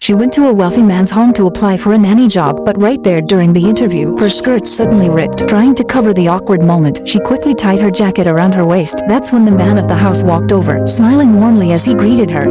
She went to a wealthy man's home to apply for a nanny job, but right there during the interview, her skirt suddenly ripped. Trying to cover the awkward moment, she quickly tied her jacket around her waist. That's when the man of the house walked over, smiling warmly as he greeted her.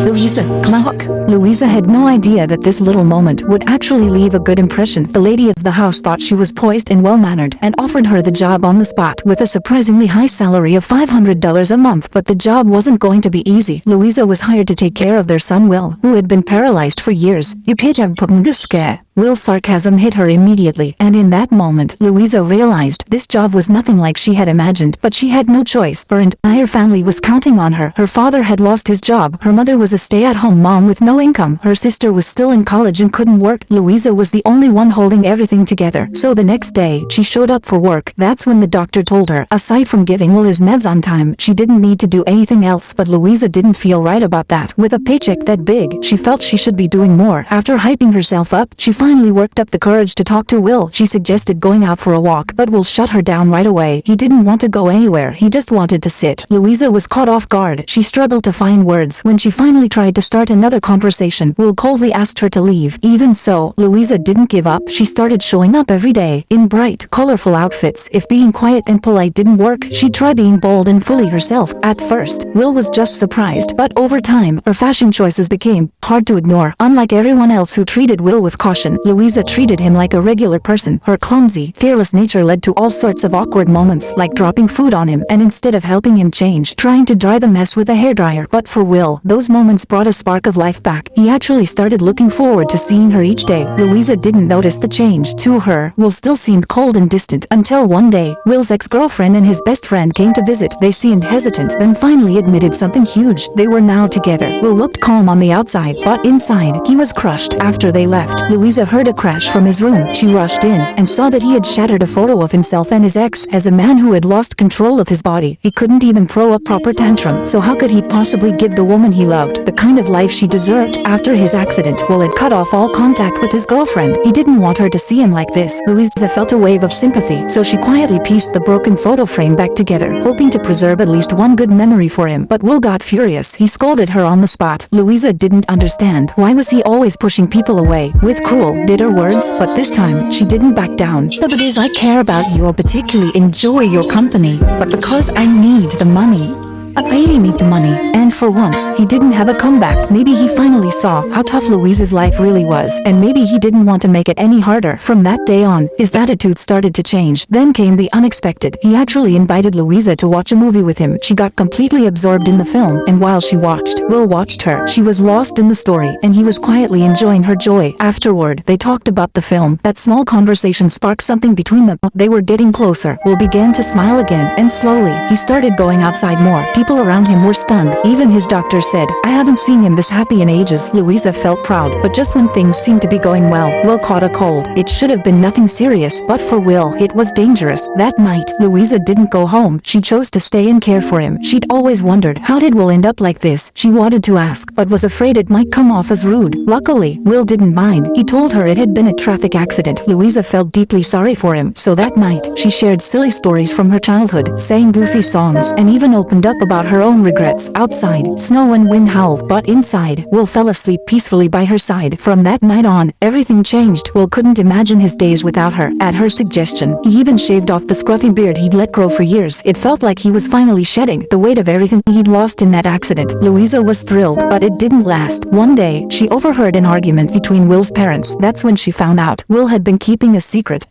Louisa, clock. Louisa had no idea that this little moment would actually leave a good impression. The lady of the house thought she was poised and well-mannered and offered her the job on the spot with a surprisingly high salary of $500 a month. But the job wasn't going to be easy. Louisa was hired to take care of their son Will, who had been paralyzed for years. You can't have this scare. Will's sarcasm hit her immediately, and in that moment, Louisa realized this job was nothing like she had imagined, but she had no choice. Her entire family was counting on her. Her father had lost his job, her mother was a stay-at-home mom with no income, her sister was still in college and couldn't work. Louisa was the only one holding everything together. So the next day, she showed up for work. That's when the doctor told her, aside from giving Will his meds on time, she didn't need to do anything else. But Louisa didn't feel right about that. With a paycheck that big, she felt she should be doing more. After hyping herself up, she finally worked up the courage to talk to Will. She suggested going out for a walk, but Will shut her down right away. He didn't want to go anywhere, he just wanted to sit. Louisa was caught off guard. She struggled to find words. When she finally tried to start another conversation, Will coldly asked her to leave. Even so, Louisa didn't give up. She started showing up every day, in bright, colorful outfits. If being quiet and polite didn't work, she'd try being bold and fully herself. At first, Will was just surprised, but over time, her fashion choices became hard to ignore. Unlike everyone else who treated Will with caution, Louisa treated him like a regular person. Her clumsy, fearless nature led to all sorts of awkward moments, like dropping food on him, and instead of helping him change, trying to dry the mess with a hairdryer. But for Will, those moments brought a spark of life back. He actually started looking forward to seeing her each day. Louisa didn't notice the change. To her, Will still seemed cold and distant, until one day, Will's ex-girlfriend and his best friend came to visit. They seemed hesitant, then finally admitted something huge. They were now together. Will looked calm on the outside, but inside, he was crushed. After they left, Louisa heard a crash from his room. She rushed in and saw that he had shattered a photo of himself and his ex. As a man who had lost control of his body, he couldn't even throw a proper tantrum. So how could he possibly give the woman he loved the kind of life she deserved? After his accident, Will had cut off all contact with his girlfriend. He didn't want her to see him like this. Louisa felt a wave of sympathy, so she quietly pieced the broken photo frame back together, hoping to preserve at least one good memory for him. But Will got furious. He scolded her on the spot. Louisa didn't understand. Why was he always pushing people away? With cruel, bitter words, but this time, she didn't back down. Not because I care about you or particularly enjoy your company, but because I need the money. I really need the money. And for once, he didn't have a comeback. Maybe he finally saw how tough Louisa's life really was, and maybe he didn't want to make it any harder. From that day on, his attitude started to change. Then came the unexpected. He actually invited Louisa to watch a movie with him. She got completely absorbed in the film, and while she watched, Will watched her. She was lost in the story, and he was quietly enjoying her joy. Afterward, they talked about the film. That small conversation sparked something between them. They were getting closer. Will began to smile again, and slowly, he started going outside more. People around him were stunned. Even his doctor said, I haven't seen him this happy in ages. Louisa felt proud, but just when things seemed to be going well, Will caught a cold. It should have been nothing serious, but for Will, it was dangerous. That night, Louisa didn't go home. She chose to stay and care for him. She'd always wondered, how did Will end up like this? She wanted to ask, but was afraid it might come off as rude. Luckily, Will didn't mind. He told her it had been a traffic accident. Louisa felt deeply sorry for him, so that night, she shared silly stories from her childhood, sang goofy songs, and even opened up about her own regrets. Outside, snow and wind howled, but inside, Will fell asleep peacefully by her side. From that night on, everything changed. Will couldn't imagine his days without her. At her suggestion, he even shaved off the scruffy beard he'd let grow for years. It felt like he was finally shedding the weight of everything he'd lost in that accident. Louisa was thrilled, but it didn't last. One day, she overheard an argument between Will's parents. That's when she found out Will had been keeping a secret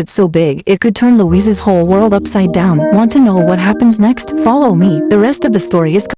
so big it could turn Louisa's whole world upside down. Want to know what happens next? Follow me. The rest of the story is